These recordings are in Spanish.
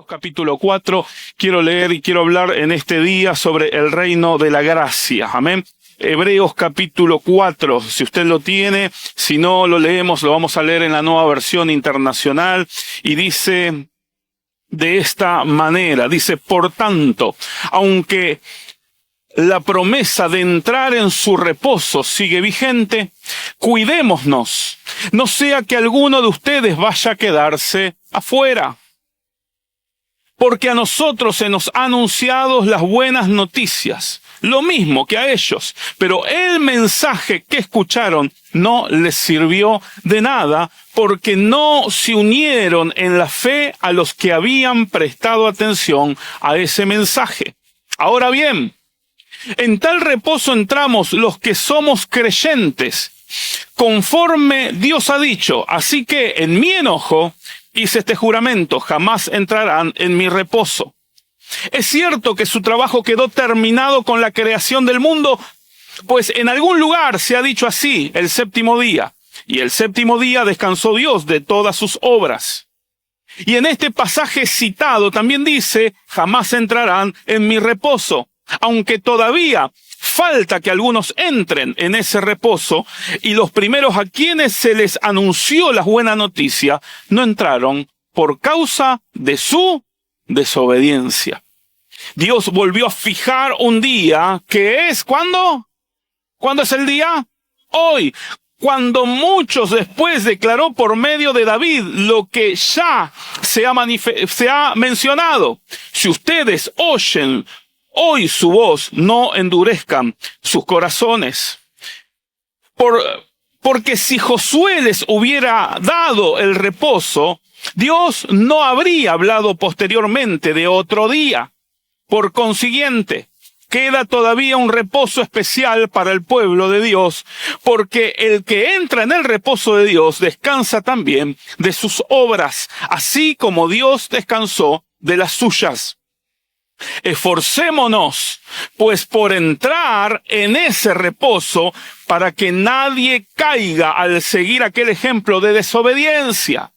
Capítulo 4, quiero leer y quiero hablar en este día sobre el reino de la gracia. Amén. Hebreos capítulo 4, si usted lo tiene, si no lo leemos, lo vamos a leer en la Nueva Versión Internacional y dice de esta manera, dice, por tanto, aunque la promesa de entrar en su reposo sigue vigente, cuidémonos, no sea que alguno de ustedes vaya a quedarse afuera. Porque a nosotros se nos han anunciado las buenas noticias, lo mismo que a ellos, pero el mensaje que escucharon no les sirvió de nada, porque no se unieron en la fe a los que habían prestado atención a ese mensaje. Ahora bien, en tal reposo entramos los que somos creyentes, conforme Dios ha dicho, así que en mi enojo hice este juramento, jamás entrarán en mi reposo. Es cierto que su trabajo quedó terminado con la creación del mundo, pues en algún lugar se ha dicho así, el séptimo día, y el séptimo día descansó Dios de todas sus obras. Y en este pasaje citado también dice, jamás entrarán en mi reposo, aunque todavía falta que algunos entren en ese reposo, y los primeros a quienes se les anunció la buena noticia no entraron por causa de su desobediencia. Dios volvió a fijar un día que es, ¿cuándo? ¿Cuándo es el día? Hoy. Cuando muchos después declaró por medio de David lo que ya se ha mencionado. Si ustedes oyen hoy su voz, no endurezcan sus corazones. Porque si Josué les hubiera dado el reposo, Dios no habría hablado posteriormente de otro día. Por consiguiente, queda todavía un reposo especial para el pueblo de Dios, porque el que entra en el reposo de Dios descansa también de sus obras, así como Dios descansó de las suyas. Esforcémonos, pues por entrar en ese reposo, para que nadie caiga al seguir aquel ejemplo de desobediencia.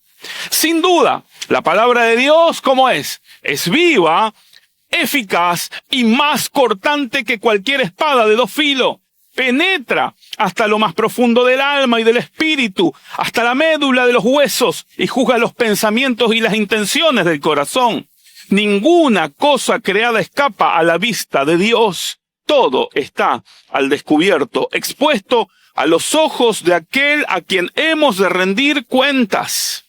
Sin duda, la palabra de Dios, ¿cómo es? Es viva, eficaz y más cortante que cualquier espada de dos filos. Penetra hasta lo más profundo del alma y del espíritu, hasta la médula de los huesos, y juzga los pensamientos y las intenciones del corazón. Ninguna cosa creada escapa a la vista de Dios. Todo está al descubierto, expuesto a los ojos de aquel a quien hemos de rendir cuentas.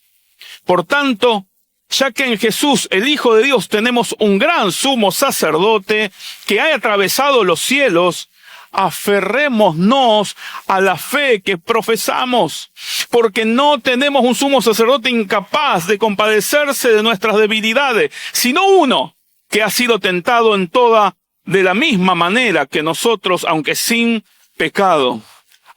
Por tanto, ya que en Jesús, el Hijo de Dios, tenemos un gran sumo sacerdote que ha atravesado los cielos, aferrémonos a la fe que profesamos, porque no tenemos un sumo sacerdote incapaz de compadecerse de nuestras debilidades, sino uno que ha sido tentado en toda de la misma manera que nosotros, aunque sin pecado.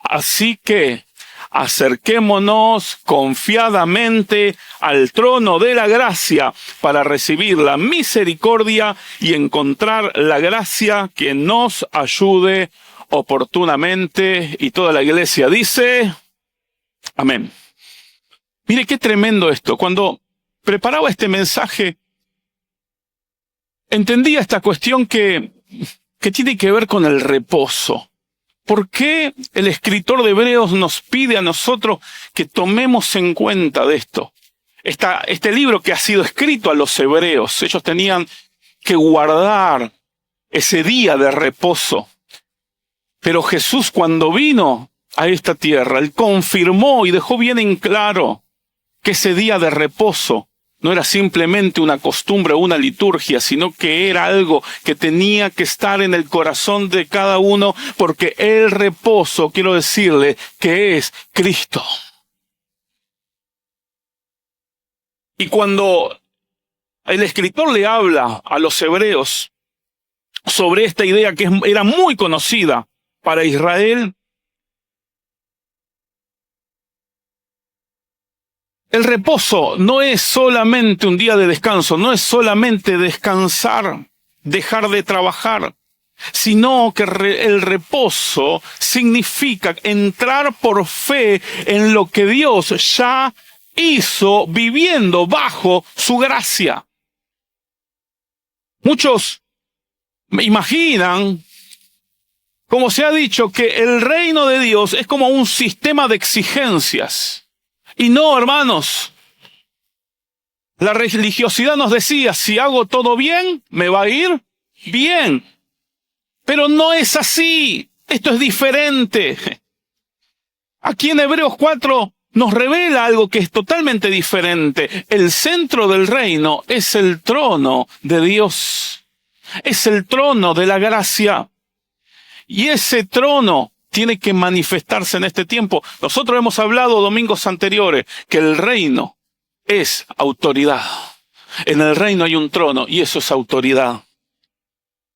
Así que acerquémonos confiadamente al trono de la gracia para recibir la misericordia y encontrar la gracia que nos ayude oportunamente. Y toda la iglesia dice, amén. Mire qué tremendo esto. Cuando preparaba este mensaje, entendía esta cuestión que tiene que ver con el reposo. ¿Por qué el escritor de Hebreos nos pide a nosotros que tomemos en cuenta de esto? Este libro que ha sido escrito a los hebreos, ellos tenían que guardar ese día de reposo. Pero Jesús, cuando vino a esta tierra, Él confirmó y dejó bien en claro que ese día de reposo no era simplemente una costumbre o una liturgia, sino que era algo que tenía que estar en el corazón de cada uno, porque el reposo, quiero decirle, que es Cristo. Y cuando el escritor le habla a los hebreos sobre esta idea que era muy conocida para Israel, el reposo no es solamente un día de descanso, no es solamente descansar, dejar de trabajar, sino que el reposo significa entrar por fe en lo que Dios ya hizo viviendo bajo su gracia. Muchos imaginan, como se ha dicho, que el reino de Dios es como un sistema de exigencias. Y no, hermanos. La religiosidad nos decía, si hago todo bien, me va a ir bien. Pero no es así. Esto es diferente. Aquí en Hebreos 4 nos revela algo que es totalmente diferente. El centro del reino es el trono de Dios. Es el trono de la gracia. Y ese trono tiene que manifestarse en este tiempo. Nosotros hemos hablado domingos anteriores que el reino es autoridad. En el reino hay un trono y eso es autoridad.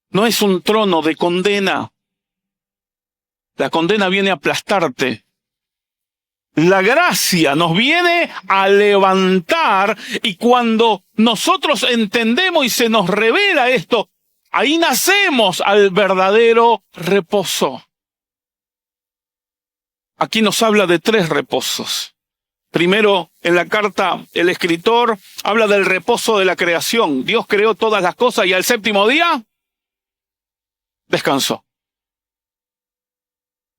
No es un trono de condena. La condena viene a aplastarte. La gracia nos viene a levantar y cuando nosotros entendemos y se nos revela esto, ahí nacemos al verdadero reposo. Aquí nos habla de 3 reposos. Primero, en la carta, el escritor habla del reposo de la creación. Dios creó todas las cosas y al 7º día descansó.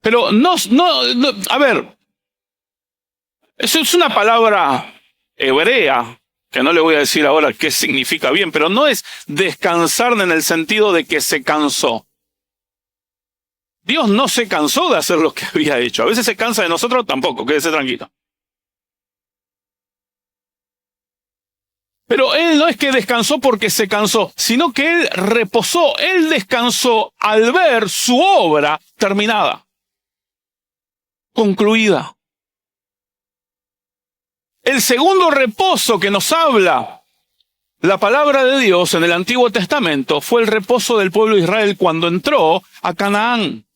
Pero a ver, eso es una palabra hebrea, que no le voy a decir ahora qué significa bien, pero no es descansar en el sentido de que se cansó. Dios no se cansó de hacer lo que había hecho. A veces se cansa de nosotros, tampoco, quédese tranquilo. Pero Él no es que descansó porque se cansó, sino que Él reposó. Él descansó al ver su obra terminada, concluida. El segundo reposo que nos habla la palabra de Dios en el Antiguo Testamento fue el reposo del pueblo de Israel cuando entró a Canaán.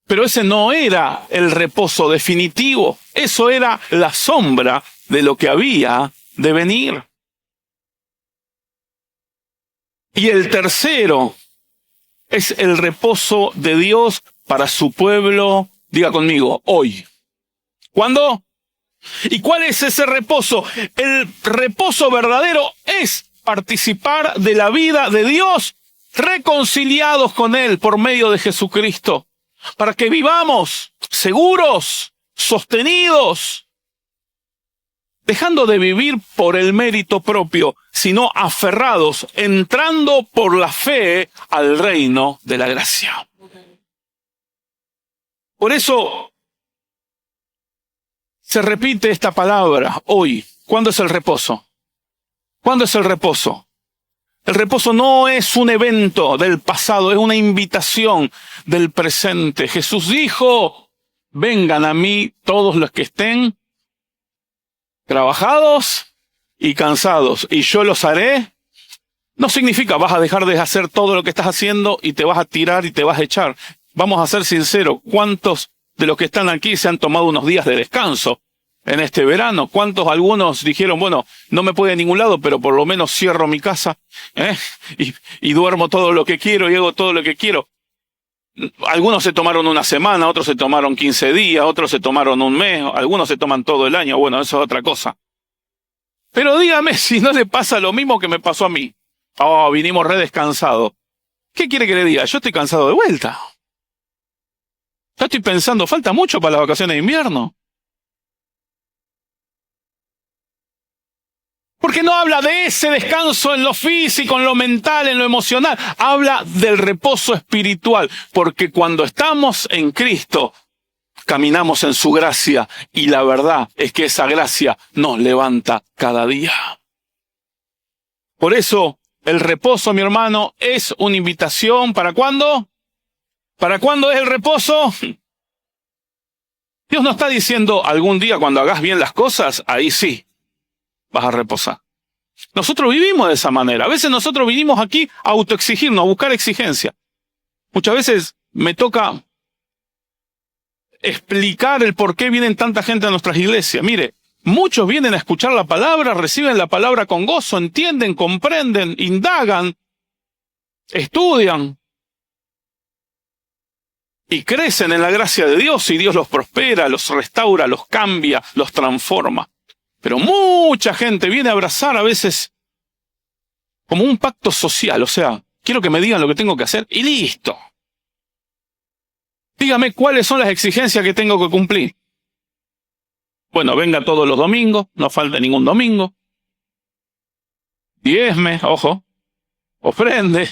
Pero ese no era el reposo definitivo, eso era la sombra de lo que había de venir. Y el tercero es el reposo de Dios para su pueblo, diga conmigo, hoy. ¿Cuándo? ¿Y cuál es ese reposo? El reposo verdadero es participar de la vida de Dios reconciliados con Él por medio de Jesucristo, para que vivamos seguros, sostenidos, dejando de vivir por el mérito propio, sino aferrados, entrando por la fe al reino de la gracia. Por eso se repite esta palabra hoy. ¿Cuándo es el reposo? ¿Cuándo es el reposo? El reposo no es un evento del pasado, es una invitación del presente. Jesús dijo, vengan a mí todos los que estén trabajados y cansados, y yo los haré. No significa vas a dejar de hacer todo lo que estás haciendo y te vas a tirar y te vas a echar. Vamos a ser sinceros, ¿cuántos de los que están aquí se han tomado unos días de descanso en este verano? ¿Cuántos algunos dijeron, bueno, no me puedo ir a ningún lado, pero por lo menos cierro mi casa y duermo todo lo que quiero y hago todo lo que quiero? Algunos se tomaron una semana, otros se tomaron 15 días, otros se tomaron un mes, algunos se toman todo el año. Bueno, eso es otra cosa. Pero dígame si no le pasa lo mismo que me pasó a mí. Oh, vinimos re descansados. ¿Qué quiere que le diga? Yo estoy cansado de vuelta. Ya estoy pensando, falta mucho para las vacaciones de invierno. Porque no habla de ese descanso en lo físico, en lo mental, en lo emocional. Habla del reposo espiritual. Porque cuando estamos en Cristo, caminamos en su gracia. Y la verdad es que esa gracia nos levanta cada día. Por eso, el reposo, mi hermano, es una invitación. ¿Para cuándo? ¿Para cuándo es el reposo? Dios no está diciendo algún día cuando hagas bien las cosas, ahí sí vas a reposar. Nosotros vivimos de esa manera. A veces nosotros vinimos aquí a autoexigirnos, a buscar exigencia. Muchas veces me toca explicar el por qué vienen tanta gente a nuestras iglesias. Mire, muchos vienen a escuchar la palabra, reciben la palabra con gozo, entienden, comprenden, indagan, estudian y crecen en la gracia de Dios y Dios los prospera, los restaura, los cambia, los transforma. Pero mucha gente viene a abrazar a veces como un pacto social, o sea, quiero que me digan lo que tengo que hacer y listo. Dígame cuáles son las exigencias que tengo que cumplir. Bueno, venga todos los domingos, no falte ningún domingo. Diezme, ojo, ofrende.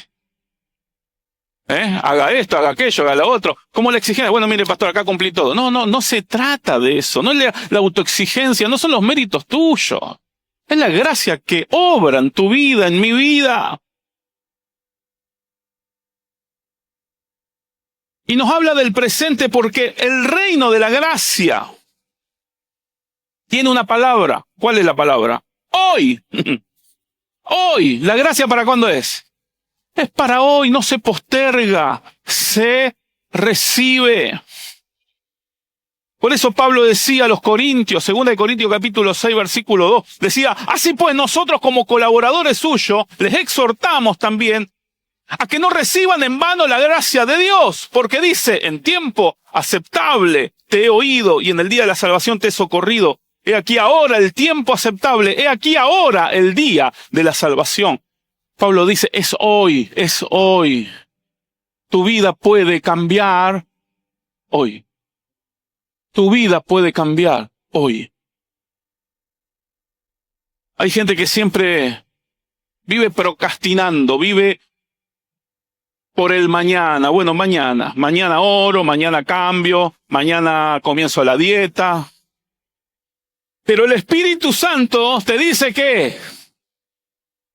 Haga esto, haga aquello, haga lo otro. ¿Cómo la exigencia? Bueno, mire, pastor, acá cumplí todo. No se trata de eso. No es la autoexigencia, no son los méritos tuyos. Es la gracia que obra en tu vida, en mi vida. Y nos habla del presente porque el reino de la gracia tiene una palabra. ¿Cuál es la palabra? Hoy. Hoy. ¿La gracia para cuándo es? Es para hoy, no se posterga, se recibe. Por eso Pablo decía a los Corintios, 2 Corintios capítulo 6, versículo 2, decía, así pues nosotros como colaboradores suyos, les exhortamos también a que no reciban en vano la gracia de Dios, porque dice, en tiempo aceptable te he oído y en el día de la salvación te he socorrido. He aquí ahora el tiempo aceptable, he aquí ahora el día de la salvación. Pablo dice, es hoy, es hoy. Tu vida puede cambiar hoy. Tu vida puede cambiar hoy. Hay gente que siempre vive procrastinando, vive por el mañana. Bueno, mañana oro, mañana cambio, mañana comienzo la dieta. Pero el Espíritu Santo te dice que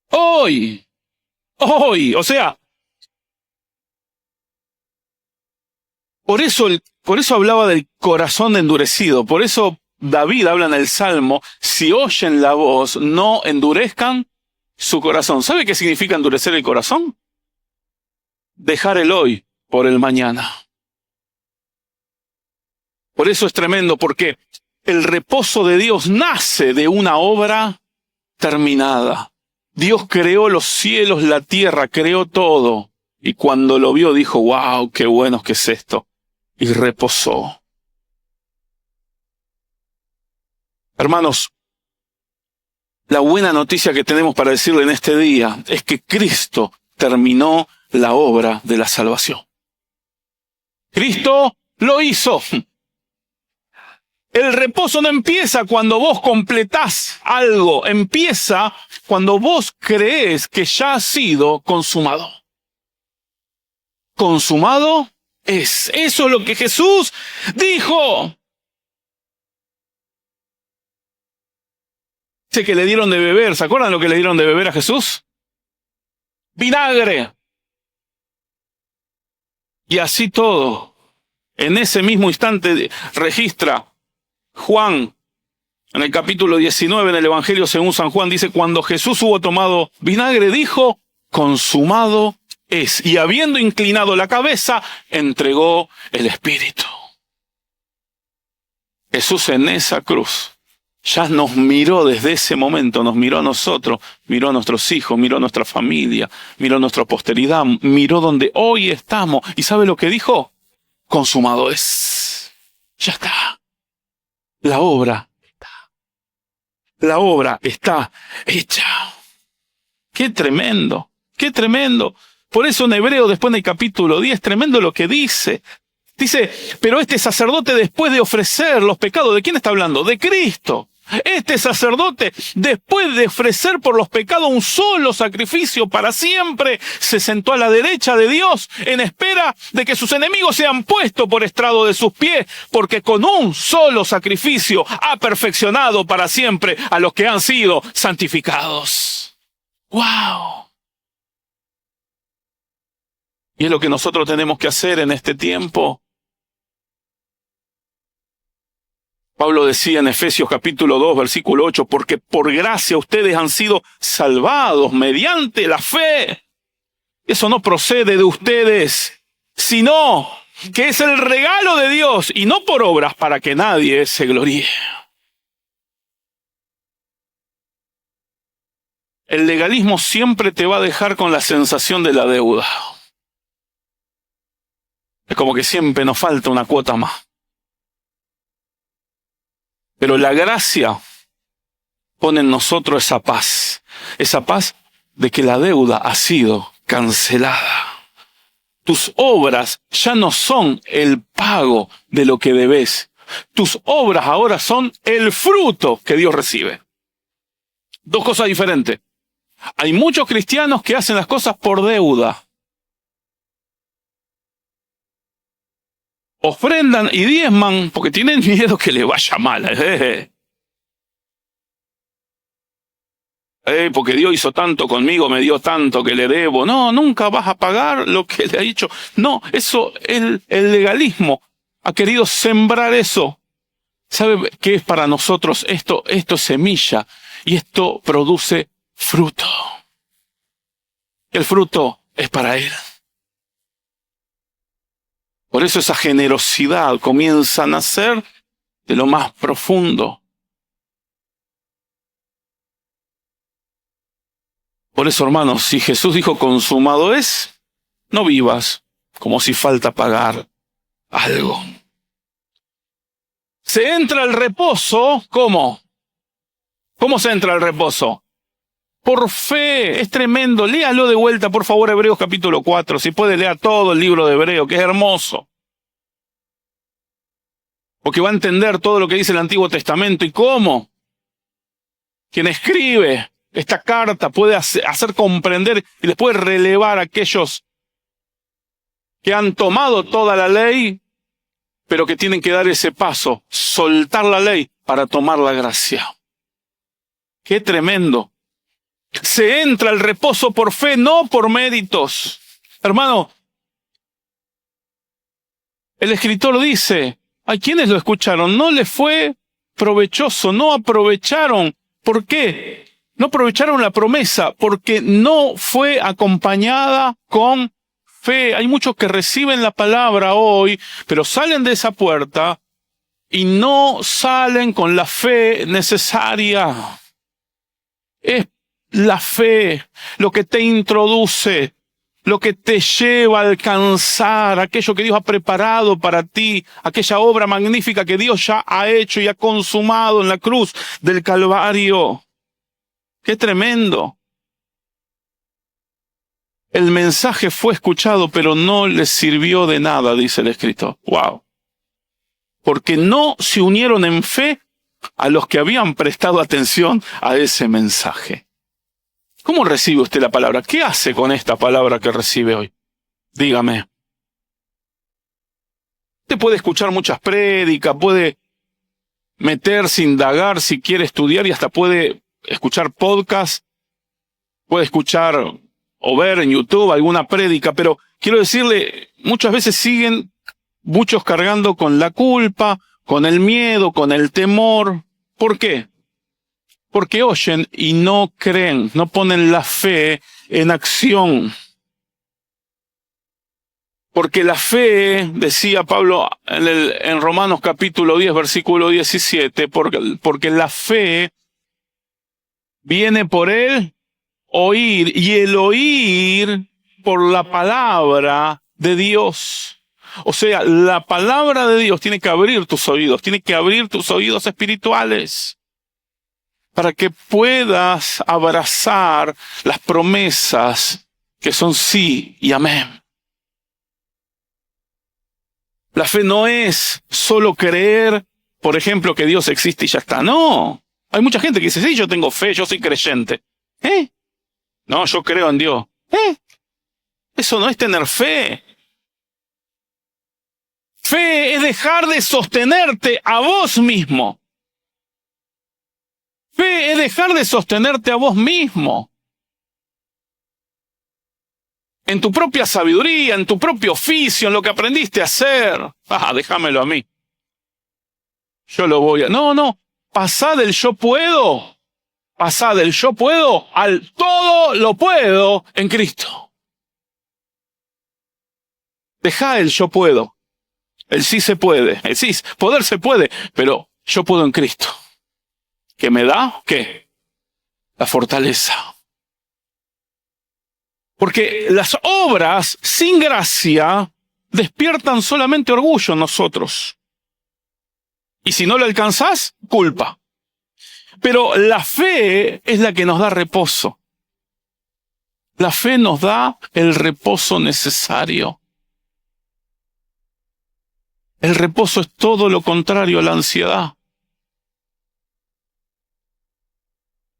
hoy, o sea, por eso hablaba del corazón endurecido, por eso David habla en el Salmo, si oyen la voz, no endurezcan su corazón. ¿Sabe qué significa endurecer el corazón? Dejar el hoy por el mañana. Por eso es tremendo, porque el reposo de Dios nace de una obra terminada. Dios creó los cielos, la tierra, creó todo. Y cuando lo vio dijo, wow, qué bueno que es esto. Y reposó. Hermanos, la buena noticia que tenemos para decirle en este día es que Cristo terminó la obra de la salvación. Cristo lo hizo. El reposo no empieza cuando vos completás algo, empieza cuando vos creés que ya ha sido consumado. Consumado es. Eso es lo que Jesús dijo. Dice que le dieron de beber. ¿Se acuerdan lo que le dieron de beber a Jesús? Vinagre. Y así todo. En ese mismo instante registra Juan, en el capítulo 19, en el Evangelio según San Juan, dice, cuando Jesús hubo tomado vinagre, dijo, consumado es. Y habiendo inclinado la cabeza, entregó el Espíritu. Jesús en esa cruz ya nos miró desde ese momento, nos miró a nosotros, miró a nuestros hijos, miró a nuestra familia, miró a nuestra posteridad, miró donde hoy estamos. ¿Y sabe lo que dijo? Consumado es. Ya está. La obra está hecha. ¡Qué tremendo! ¡Qué tremendo! Por eso en Hebreo, después en el capítulo 10, tremendo lo que dice. Dice, pero este sacerdote después de ofrecer los pecados, ¿de quién está hablando? De Cristo. Este sacerdote, después de ofrecer por los pecados un solo sacrificio para siempre, se sentó a la derecha de Dios en espera de que sus enemigos sean puestos por estrado de sus pies, porque con un solo sacrificio ha perfeccionado para siempre a los que han sido santificados. ¡Wow! Y es lo que nosotros tenemos que hacer en este tiempo. Pablo decía en Efesios capítulo 2, versículo 8, porque por gracia ustedes han sido salvados mediante la fe. Eso no procede de ustedes, sino que es el regalo de Dios y no por obras para que nadie se gloríe. El legalismo siempre te va a dejar con la sensación de la deuda. Es como que siempre nos falta una cuota más. Pero la gracia pone en nosotros esa paz de que la deuda ha sido cancelada. Tus obras ya no son el pago de lo que debes. Tus obras ahora son el fruto que Dios recibe. Dos cosas diferentes. Hay muchos cristianos que hacen las cosas por deuda. Ofrendan y diezman porque tienen miedo que le vaya mal. Porque Dios hizo tanto conmigo, me dio tanto que le debo. No, nunca vas a pagar lo que le ha dicho. No, eso, el legalismo ha querido sembrar eso. ¿Sabe qué es para nosotros esto? Esto es semilla y esto produce fruto. El fruto es para Él. Por eso esa generosidad comienza a nacer de lo más profundo. Por eso, hermanos, si Jesús dijo consumado es, no vivas como si falta pagar algo. Se entra al reposo, ¿cómo? ¿Cómo se entra al reposo? Por fe, es tremendo. Léalo de vuelta, por favor, Hebreos capítulo 4. Si puede, lea todo el libro de Hebreo, que es hermoso. Porque va a entender todo lo que dice el Antiguo Testamento y cómo. Quien escribe esta carta puede hacer comprender y les puede relevar a aquellos que han tomado toda la ley, pero que tienen que dar ese paso, soltar la ley para tomar la gracia. ¡Qué tremendo! Se entra al reposo por fe, no por méritos. Hermano, el escritor dice, ¿a quienes lo escucharon? No les fue provechoso, no aprovecharon. ¿Por qué? No aprovecharon la promesa porque no fue acompañada con fe. Hay muchos que reciben la palabra hoy, pero salen de esa puerta y no salen con la fe necesaria. Es la fe lo que te introduce, lo que te lleva a alcanzar aquello que Dios ha preparado para ti, aquella obra magnífica que Dios ya ha hecho y ha consumado en la cruz del Calvario. ¡Qué tremendo! El mensaje fue escuchado, pero no les sirvió de nada, dice el escritor. ¡Wow! Porque no se unieron en fe a los que habían prestado atención a ese mensaje. ¿Cómo recibe usted la palabra? ¿Qué hace con esta palabra que recibe hoy? Dígame. Usted puede escuchar muchas prédicas, puede meterse, indagar si quiere estudiar y hasta puede escuchar podcast, puede escuchar o ver en YouTube alguna prédica, pero quiero decirle, muchas veces siguen muchos cargando con la culpa, con el miedo, con el temor. ¿Por qué? Porque oyen y no creen, no ponen la fe en acción. Porque la fe, decía Pablo en Romanos capítulo 10, versículo 17, porque la fe viene por el oír, y el oír por la palabra de Dios. O sea, la palabra de Dios tiene que abrir tus oídos, tiene que abrir tus oídos espirituales, para que puedas abrazar las promesas que son sí y amén. La fe no es solo creer, por ejemplo, que Dios existe y ya está. No. Hay mucha gente que dice, sí, yo tengo fe, yo soy creyente. No, yo creo en Dios. Eso no es tener fe. Fe es dejar de sostenerte a vos mismo. Fe es dejar de sostenerte a vos mismo. En tu propia sabiduría, en tu propio oficio, en lo que aprendiste a hacer. Déjamelo a mí. Yo lo voy a... No. Pasá del yo puedo. Pasá del yo puedo al todo lo puedo en Cristo. Dejá el yo puedo. El sí se puede. El sí, poder se puede, pero yo puedo en Cristo. ¿Qué me da? ¿Qué? La fortaleza. Porque las obras sin gracia despiertan solamente orgullo en nosotros. Y si no lo alcanzás, culpa. Pero la fe es la que nos da reposo. La fe nos da el reposo necesario. El reposo es todo lo contrario a la ansiedad.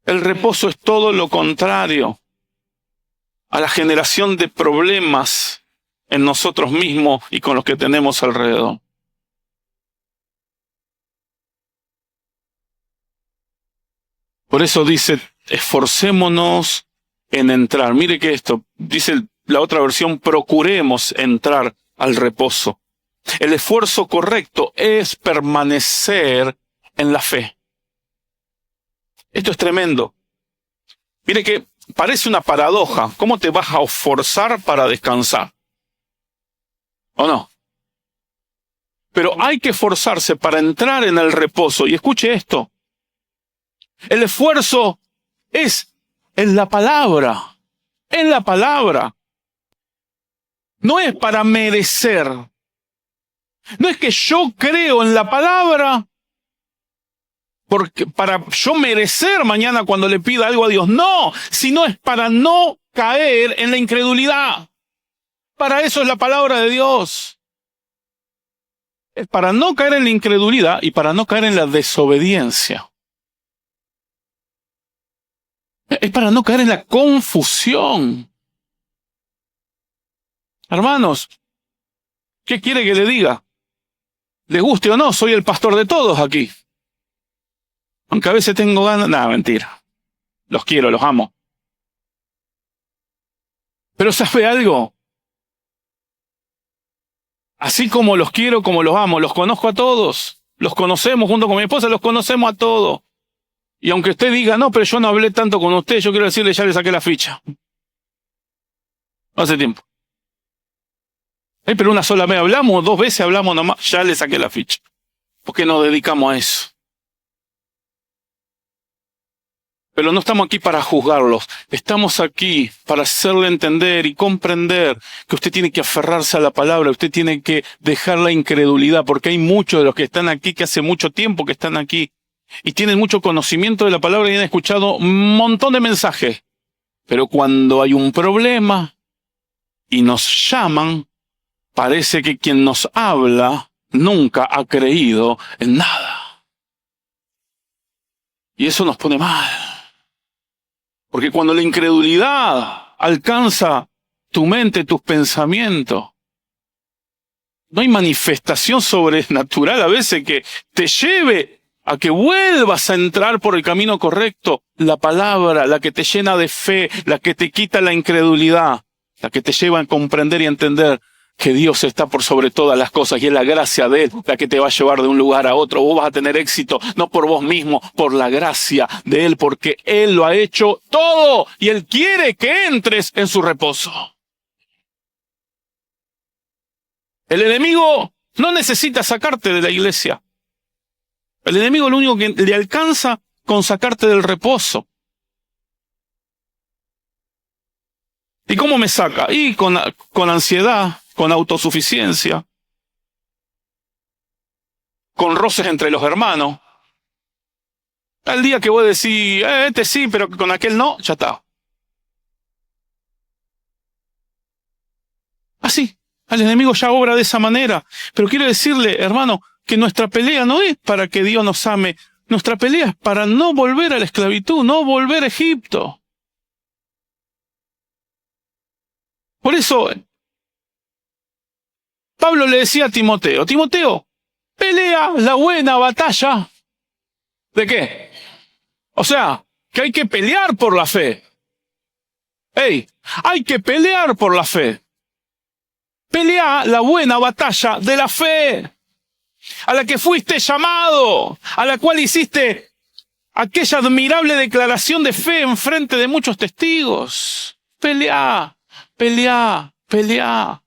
El reposo es todo lo contrario a la generación de problemas en nosotros mismos y con los que tenemos alrededor. Por eso dice, esforcémonos en entrar. Mire que esto, dice la otra versión, procuremos entrar al reposo. El esfuerzo correcto es permanecer en la fe. Esto es tremendo. Mire que parece una paradoja. ¿Cómo te vas a esforzar para descansar? ¿O no? Pero hay que esforzarse para entrar en el reposo. Y escuche esto. El esfuerzo es en la palabra. En la palabra. No es para merecer. No es que yo creo en la palabra porque para yo merecer mañana cuando le pida algo a Dios. No, sino es para no caer en la incredulidad. Para eso es la palabra de Dios. Es para no caer en la incredulidad y para no caer en la desobediencia. Es para no caer en la confusión. Hermanos, ¿qué quiere que le diga? Les guste o no, soy el pastor de todos aquí. Aunque a veces tengo ganas... Nada, mentira. Los quiero, los amo. Pero ¿sabe algo? Así como los quiero, como los amo, los conozco a todos. Los conocemos junto con mi esposa, los conocemos a todos. Y aunque usted diga, no, pero yo no hablé tanto con usted, yo quiero decirle, ya le saqué la ficha. Hace tiempo. Pero una sola vez hablamos, 2 veces hablamos nomás, ya le saqué la ficha. ¿Por qué nos dedicamos a eso? Pero no estamos aquí para juzgarlos. Estamos aquí para hacerle entender y comprender que usted tiene que aferrarse a la palabra, usted tiene que dejar la incredulidad, porque hay muchos de los que están aquí, que hace mucho tiempo que están aquí, y tienen mucho conocimiento de la palabra y han escuchado un montón de mensajes. Pero cuando hay un problema y nos llaman, parece que quien nos habla nunca ha creído en nada. Y eso nos pone mal. Porque cuando la incredulidad alcanza tu mente, tus pensamientos, no hay manifestación sobrenatural a veces que te lleve a que vuelvas a entrar por el camino correcto. La palabra, la que te llena de fe, la que te quita la incredulidad, la que te lleva a comprender y entender que Dios está por sobre todas las cosas y es la gracia de Él la que te va a llevar de un lugar a otro. Vos vas a tener éxito, no por vos mismo, por la gracia de Él, porque Él lo ha hecho todo y Él quiere que entres en su reposo. El enemigo no necesita sacarte de la iglesia. El enemigo lo único que le alcanza con sacarte del reposo. ¿Y cómo me saca? Y con ansiedad, con autosuficiencia, con roces entre los hermanos. Al día que vos decís, este sí, pero con aquel no, ya está. Así, al enemigo ya obra de esa manera. Pero quiero decirle, hermano, que nuestra pelea no es para que Dios nos ame. Nuestra pelea es para no volver a la esclavitud, no volver a Egipto. Por eso, Pablo le decía a Timoteo, Timoteo, pelea la buena batalla. ¿De qué? O sea, que hay que pelear por la fe. Hay que pelear por la fe. Pelea la buena batalla de la fe, a la que fuiste llamado, a la cual hiciste aquella admirable declaración de fe en frente de muchos testigos. Pelea, pelea, pelea.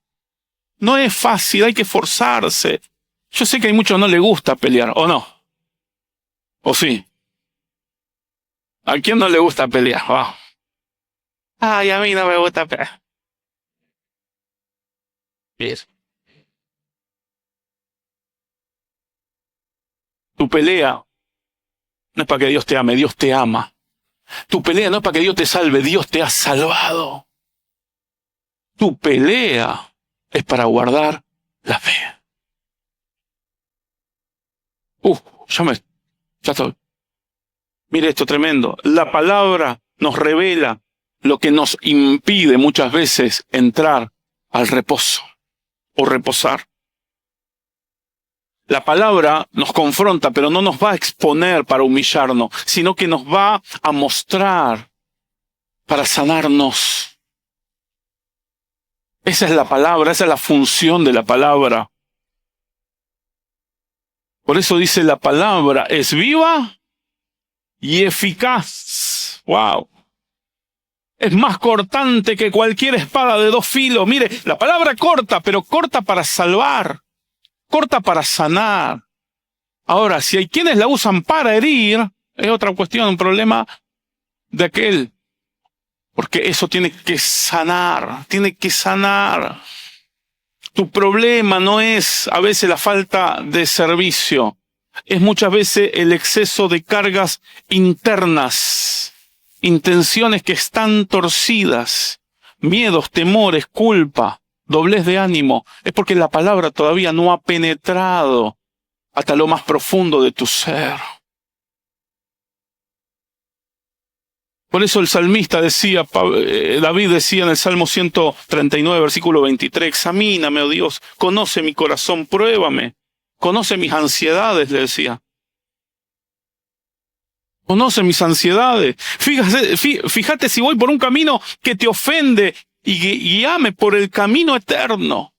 No es fácil, hay que esforzarse. Yo sé que a muchos no les gusta pelear, ¿o no? ¿O sí? ¿A quién no le gusta pelear? Oh. Ay, a mí no me gusta pelear. Bien. Tu pelea no es para que Dios te ame, Dios te ama. Tu pelea no es para que Dios te salve, Dios te ha salvado. Tu pelea es para guardar la fe. Ya estoy. Mire esto tremendo. La palabra nos revela lo que nos impide muchas veces entrar al reposo o reposar. La palabra nos confronta, pero no nos va a exponer para humillarnos, sino que nos va a mostrar para sanarnos. Esa es la palabra, esa es la función de la palabra. Por eso dice la palabra es viva y eficaz. ¡Wow! Es más cortante que cualquier espada de 2 filos. Mire, la palabra corta, pero corta para salvar, corta para sanar. Ahora, si hay quienes la usan para herir, es otra cuestión, un problema de aquel. Porque eso tiene que sanar, tiene que sanar. Tu problema no es a veces la falta de servicio, es muchas veces el exceso de cargas internas, intenciones que están torcidas, miedos, temores, culpa, doblez de ánimo. Es porque la palabra todavía no ha penetrado hasta lo más profundo de tu ser. Por eso el salmista decía, David decía en el Salmo 139, versículo 23, examíname, oh Dios, conoce mi corazón, pruébame, conoce mis ansiedades, le decía. Conoce mis ansiedades. Fíjate si voy por un camino que te ofende y guíame por el camino eterno.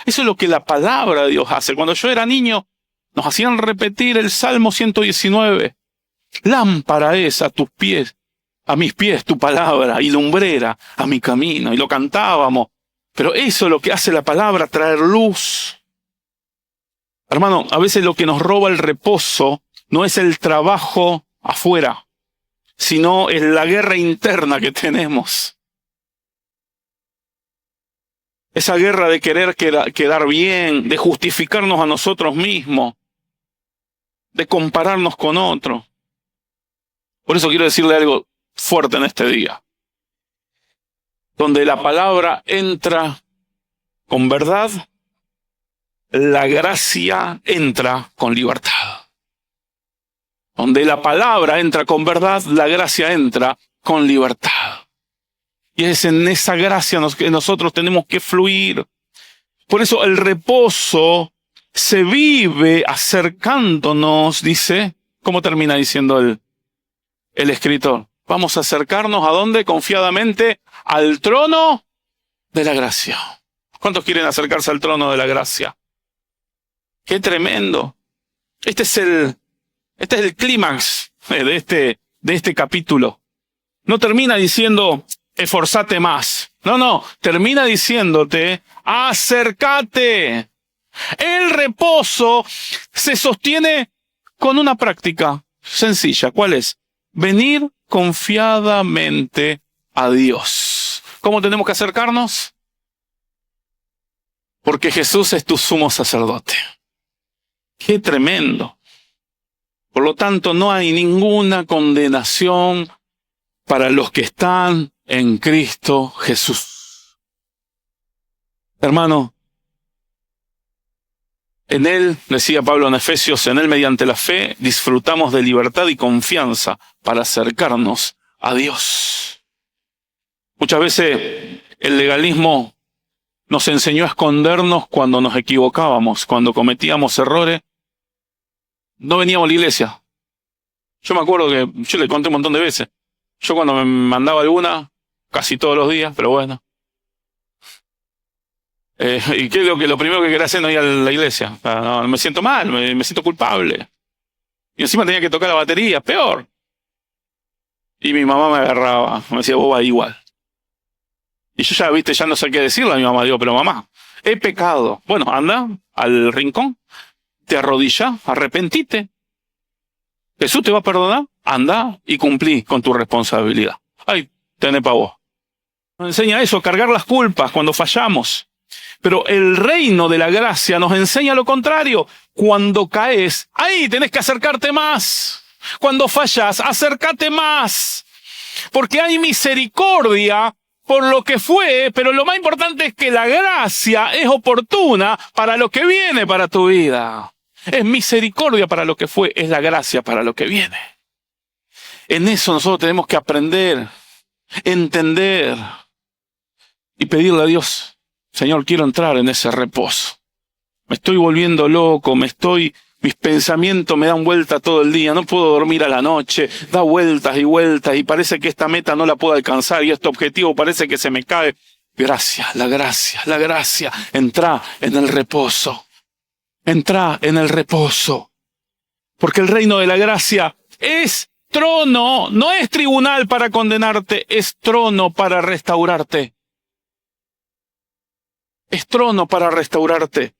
Eso es lo que la palabra de Dios hace. Cuando yo era niño, nos hacían repetir el Salmo 119. Lámpara es a tus pies. A mis pies tu palabra y lumbrera a mi camino. Y lo cantábamos. Pero eso es lo que hace la palabra, traer luz. Hermano, a veces lo que nos roba el reposo no es el trabajo afuera, sino es la guerra interna que tenemos. Esa guerra de querer quedar bien, de justificarnos a nosotros mismos, de compararnos con otros. Por eso quiero decirle algo fuerte en este día. Donde la palabra entra con verdad, la gracia entra con libertad. Donde la palabra entra con verdad, la gracia entra con libertad. Y es en esa gracia que nosotros tenemos que fluir. Por eso el reposo se vive acercándonos, dice, ¿cómo termina diciendo el escritor? Vamos a acercarnos ¿a dónde? Confiadamente al trono de la gracia. ¿Cuántos quieren acercarse al trono de la gracia? ¡Qué tremendo! Este es el clímax de este capítulo. No termina diciendo, esforzate más. No, termina diciéndote, acércate. El reposo se sostiene con una práctica sencilla. ¿Cuál es? Venir confiadamente a Dios. ¿Cómo tenemos que acercarnos? Porque Jesús es tu sumo sacerdote. ¡Qué tremendo! Por lo tanto, no hay ninguna condenación para los que están en Cristo Jesús. Hermano, en Él, decía Pablo en Efesios, en Él mediante la fe disfrutamos de libertad y confianza para acercarnos a Dios. Muchas veces el legalismo nos enseñó a escondernos cuando nos equivocábamos, cuando cometíamos errores. No veníamos a la iglesia. Yo me acuerdo que, yo le conté un montón de veces, yo cuando me mandaba alguna, casi todos los días, pero bueno. ¿Y qué es lo primero que quería hacer? No ir a la iglesia. No, me siento mal, me siento culpable. Y encima tenía que tocar la batería, peor. Y mi mamá me agarraba, me decía, vos vas igual. Y yo ya no sé qué decirle a mi mamá. Digo, pero mamá, he pecado. Bueno, anda al rincón, te arrodilla, arrepentite. Jesús te va a perdonar, anda y cumplí con tu responsabilidad. Ay, tenés para vos. Nos enseña eso, cargar las culpas cuando fallamos. Pero el reino de la gracia nos enseña lo contrario. Cuando caes, ahí tenés que acercarte más. Cuando fallas, acércate más. Porque hay misericordia por lo que fue, pero lo más importante es que la gracia es oportuna para lo que viene para tu vida. Es misericordia para lo que fue, es la gracia para lo que viene. En eso nosotros tenemos que aprender, entender y pedirle a Dios, Señor, quiero entrar en ese reposo. Me estoy volviendo loco, mis pensamientos me dan vuelta todo el día, no puedo dormir a la noche, da vueltas y vueltas y parece que esta meta no la puedo alcanzar y este objetivo parece que se me cae. Gracias, la gracia, entra en el reposo. Entra en el reposo. Porque el reino de la gracia es trono, no es tribunal para condenarte, es trono para restaurarte. Es trono para restaurarte.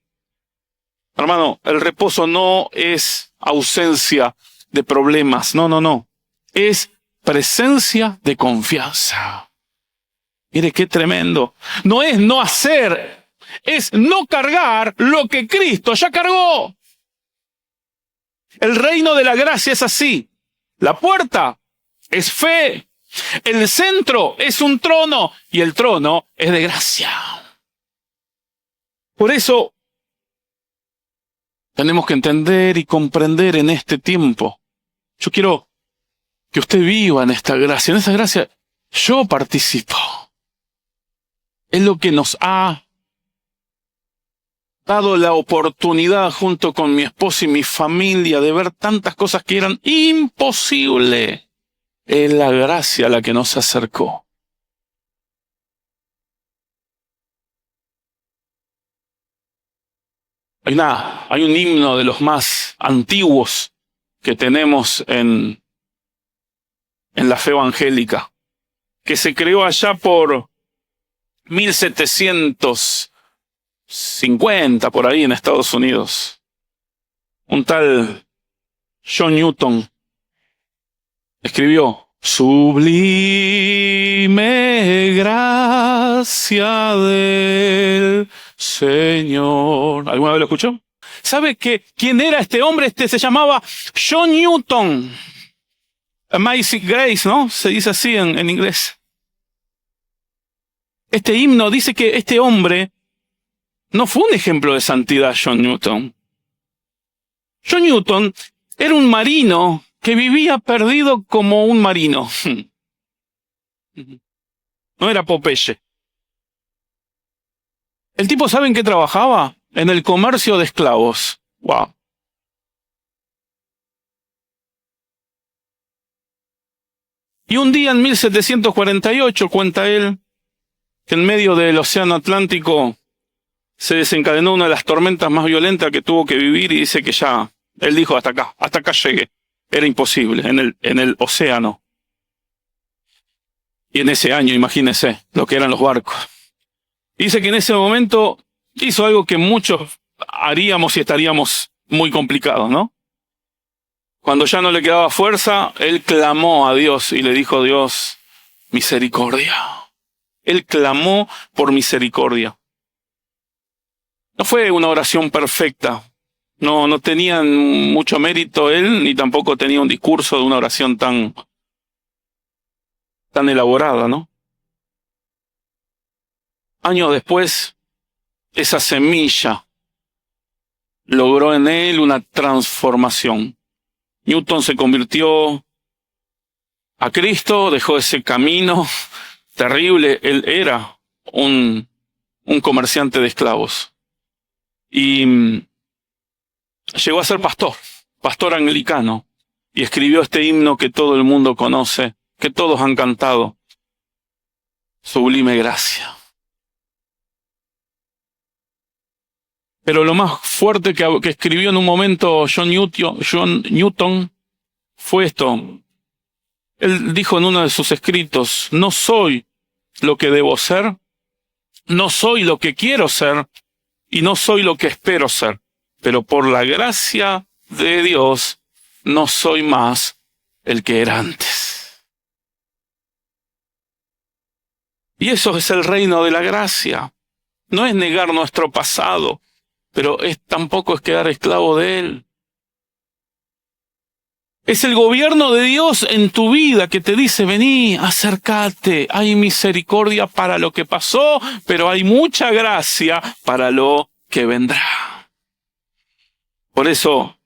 Hermano, el reposo no es ausencia de problemas, no. Es presencia de confianza. Mire qué tremendo. No es no hacer, es no cargar lo que Cristo ya cargó. El reino de la gracia es así. La puerta es fe. El centro es un trono y el trono es de gracia. Por eso tenemos que entender y comprender en este tiempo. Yo quiero que usted viva en esta gracia. En esa gracia yo participo. Es lo que nos ha dado la oportunidad junto con mi esposa y mi familia de ver tantas cosas que eran imposibles. Es la gracia la que nos acercó. Hay un himno de los más antiguos que tenemos en la fe evangélica, que se creó allá por 1750, por ahí en Estados Unidos. Un tal John Newton escribió: sublime gracia del Señor. ¿Alguna vez lo escuchó? ¿Sabe quién era este hombre? Se llamaba John Newton. Amazing Grace, ¿no? Se dice así en inglés. Este himno dice que este hombre no fue un ejemplo de santidad, John Newton. John Newton era un marino que vivía perdido como un marino. No era Popeye. El tipo, ¿saben qué trabajaba? En el comercio de esclavos. Wow. Y un día en 1748, cuenta él, que en medio del océano Atlántico se desencadenó una de las tormentas más violentas que tuvo que vivir y dice que ya, él dijo hasta acá llegué. Era imposible en el océano. Y en ese año, imagínense lo que eran los barcos. Dice que en ese momento hizo algo que muchos haríamos y estaríamos muy complicados, ¿no? Cuando ya no le quedaba fuerza, él clamó a Dios y le dijo: Dios, misericordia. Él clamó por misericordia. No fue una oración perfecta. No tenía mucho mérito él, ni tampoco tenía un discurso de una oración tan elaborada, ¿no? Años después, esa semilla logró en él una transformación. Newton se convirtió a Cristo, dejó ese camino terrible. Él era un comerciante de esclavos. Y llegó a ser pastor anglicano, y escribió este himno que todo el mundo conoce, que todos han cantado: sublime gracia. Pero lo más fuerte que escribió en un momento John Newton fue esto. Él dijo en uno de sus escritos: no soy lo que debo ser, no soy lo que quiero ser, y no soy lo que espero ser. Pero por la gracia de Dios, no soy más el que era antes. Y eso es el reino de la gracia. No es negar nuestro pasado, pero tampoco es quedar esclavo de él. Es el gobierno de Dios en tu vida que te dice, vení, acércate, hay misericordia para lo que pasó, pero hay mucha gracia para lo que vendrá. Por eso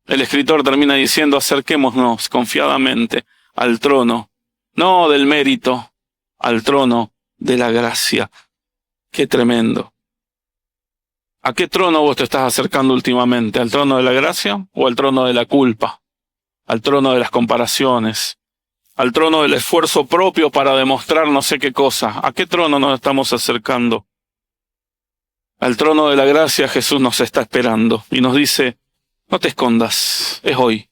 el escritor termina diciendo, acerquémonos confiadamente al trono, no del mérito, al trono de la gracia. Qué tremendo. ¿A qué trono vos te estás acercando últimamente? ¿Al trono de la gracia o al trono de la culpa? ¿Al trono de las comparaciones? ¿Al trono del esfuerzo propio para demostrar no sé qué cosa? ¿A qué trono nos estamos acercando? Al trono de la gracia Jesús nos está esperando y nos dice, no te escondas, es hoy,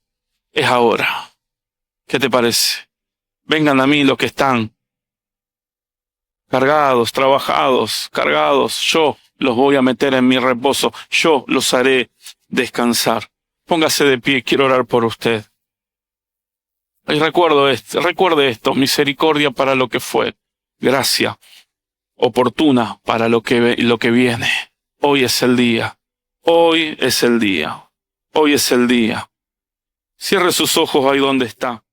es ahora. ¿Qué te parece? Vengan a mí los que están cargados, trabajados, cargados, yo los voy a meter en mi reposo, yo los haré descansar. Póngase de pie, quiero orar por usted. Y recuerde esto, misericordia para lo que fue, gracia oportuna para lo que viene. Hoy es el día, hoy es el día, hoy es el día. Cierre sus ojos ahí donde está.